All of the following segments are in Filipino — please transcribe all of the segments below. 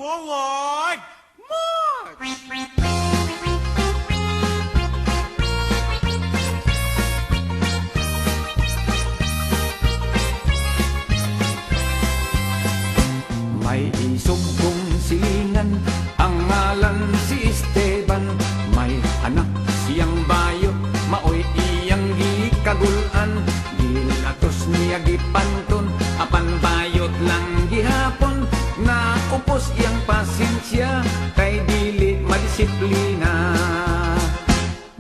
Forward! March! May isog kong silingan, ang ngalan si Esteban. May anak siyang bayo, maoy iyang gikagulan. Gilatos niya gipanton, apan bayot lang gihapon. Naupos iyang pasensya, kay dili madisiplina.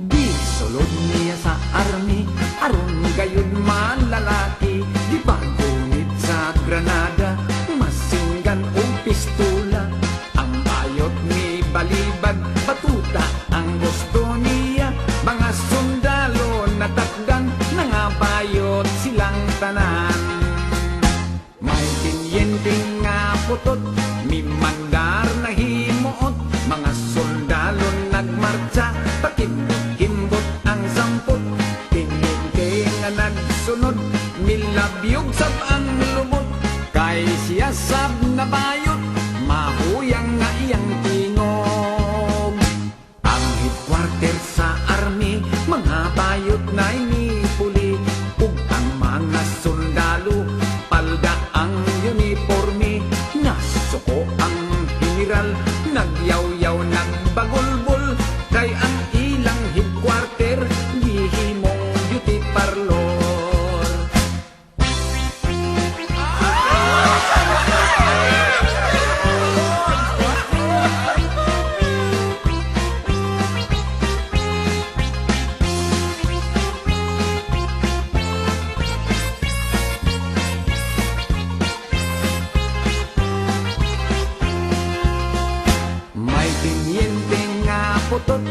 Gisulod niya sa army, aron gayon malalaki. Di bagunit sa Granada, masinggan o pistola. Ang bayot ni balibag, batuta ang gusto niya. Mga sundalo natakdan, nangabayot silang tanan. May tinyenteng nga putot, mimandar na himuot. Mga sundalo nagmarcha, pakimbot ang sampot. Tininteng nga nagsunod, milabyog sab ang lumot. Kay siya sab na bayot, mahuyang nga iyang tingog. Ang headquarter sa army, mga bayot na inipuli. Ug ang mga sundalo, palda ang uniforme. Nasuko ang general, nagyaw-yaw nagbagulbol. Kay ang ilang headquarter, gihimong duty parlor. May tinyente nga putot,